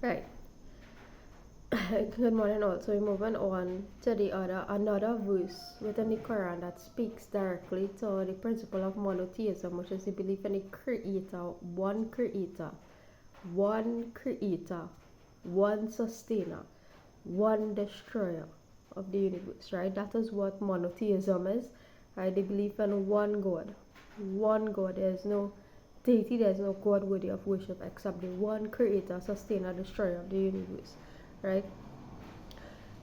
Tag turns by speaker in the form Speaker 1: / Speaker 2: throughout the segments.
Speaker 1: Right. Good morning. Also, we're moving on to the another verse within the Quran that speaks directly to the principle of monotheism, which is the belief in a one creator, one sustainer, one destroyer of the universe. Right. That is what monotheism is. Right. The belief in one God, one God. There is no deity. There is no God worthy of worship except the one creator, sustainer, destroyer of the universe. Right.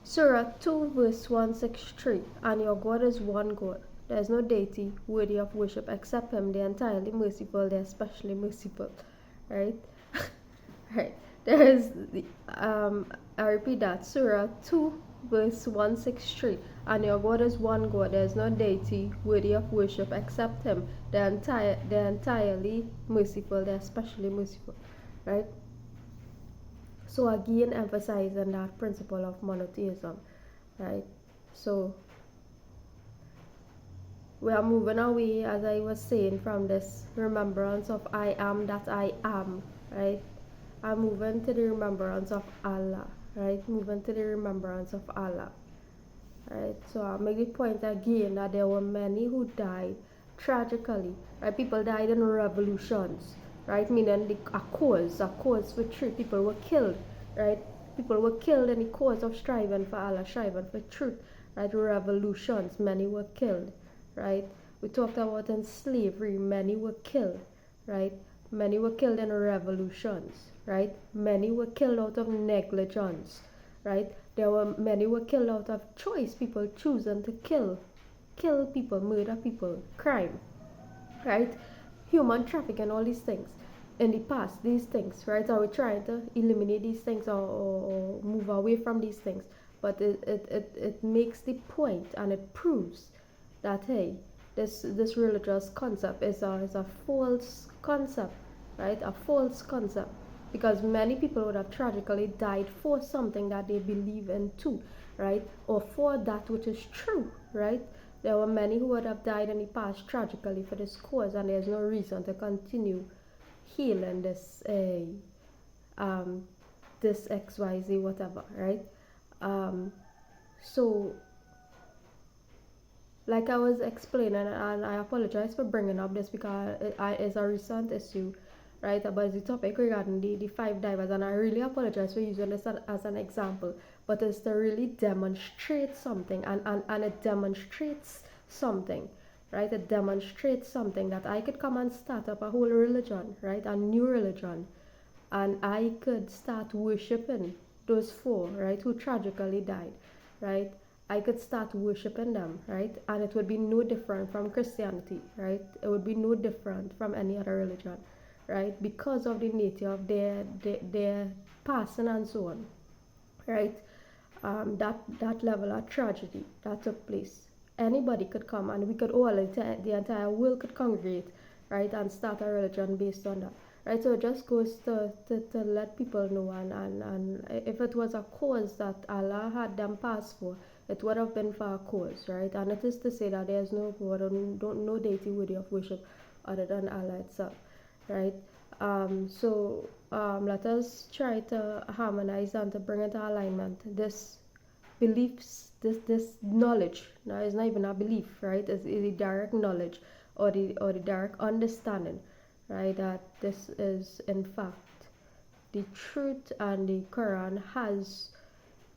Speaker 1: Surah 2 verse 163. And your God is one God. There is no deity worthy of worship except him, the entirely merciful, the especially merciful. Right? Right. There is I repeat that. Surah 2 verse 163. And your God is one God. There is no deity worthy of worship except him, the entirely merciful, the especially merciful. Right? So again emphasizing that principle of monotheism, right? So we are moving away, as I was saying, from this remembrance of I am that I am, right? I'm moving to the remembrance of Allah, right? Moving to the remembrance of Allah, right? So I'll make the point again that there were many who died tragically, right? People died in revolutions, right? Meaning a cause for truth. People were killed, right? People were killed in the cause of striving for Allah, striving for truth, right? Revolutions, many were killed, right? We talked about in slavery, many were killed, right? Many were killed in revolutions, right? Many were killed out of negligence, right? There were many were killed out of choice, people choosing to kill people, murder people, crime, right? Human trafficking, all these things. In the past, these things, right? Are we trying to eliminate these things or move away from these things? But it makes the point and it proves that hey, this religious concept is a false concept, right? A false concept, because many people would have tragically died for something that they believe in too, right? Or for that which is true, right? There were many who would have died in the past tragically for this cause, and there's no reason to continue healing um, this XYZ whatever, right? Um, so like I was explaining, and I apologize for bringing up this because it's a recent issue, right, about the topic regarding the five divers, and I really apologize for using this as an example, but it's to really demonstrate something, and it demonstrates something, right? It demonstrates something that I could come and start up a whole religion, right? A new religion, and I could start worshiping those four, right, who tragically died, right? I could start worshiping them, right? And it would be no different from Christianity, right? It would be no different from any other religion, right? Because of the nature of their passing and so on, right? That level of tragedy that took place. Anybody could come, and we could all, the entire world could congregate, right, and start a religion based on that, right? So it just goes to let people know, and if it was a cause that Allah had them pass for, it would have been for a cause, right? And it is to say that there is no God or no deity worthy of worship other than Allah itself, right? Let us try to harmonize and to bring into alignment this beliefs, this knowledge. Now it's not even a belief, right? It's the direct knowledge or the direct understanding, right? That this is in fact the truth, and the Quran has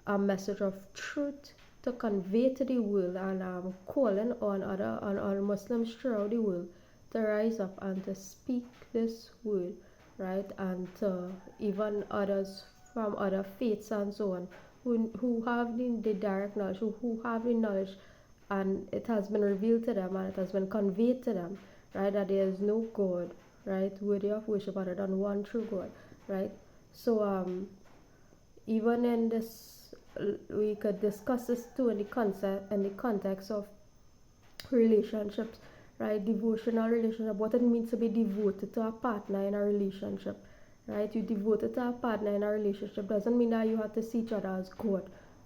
Speaker 1: a message of truth to convey to the world, and calling on Muslims throughout the world to rise up and to speak this word, right? And to even others from other faiths and so on, who have the direct knowledge, who have the knowledge, and it has been revealed to them and it has been conveyed to them, right? That there is no God, right, worthy of worship other than one true God, right? So even in this, we could discuss this too in the concept in the context of relationships, right? Devotional relationship, what it means to be devoted to a partner in a relationship, right? You devoted to a partner in a relationship doesn't mean that you have to see each other as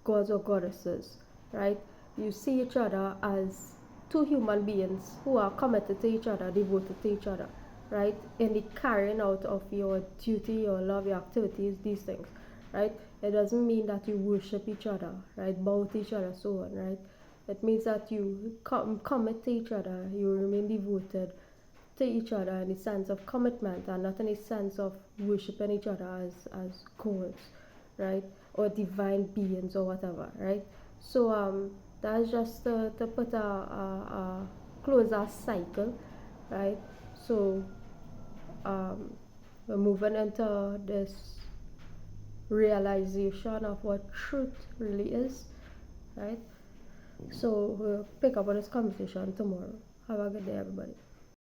Speaker 1: gods or goddesses, right? You see each other as two human beings who are committed to each other, devoted to each other, right? In the carrying out of your duty, your love, your activities, these things, right? It doesn't mean that you worship each other, right? Bow to each other, so on, right? It means that you commit to each other, you remain devoted to each other in the sense of commitment and not in the sense of worshiping each other as gods, right? Or divine beings or whatever, right? So that's just to put a closer cycle, right? So um, we're moving into this realization of what truth really is, right? So we'll pick up on this conversation tomorrow. Have a good day, everybody.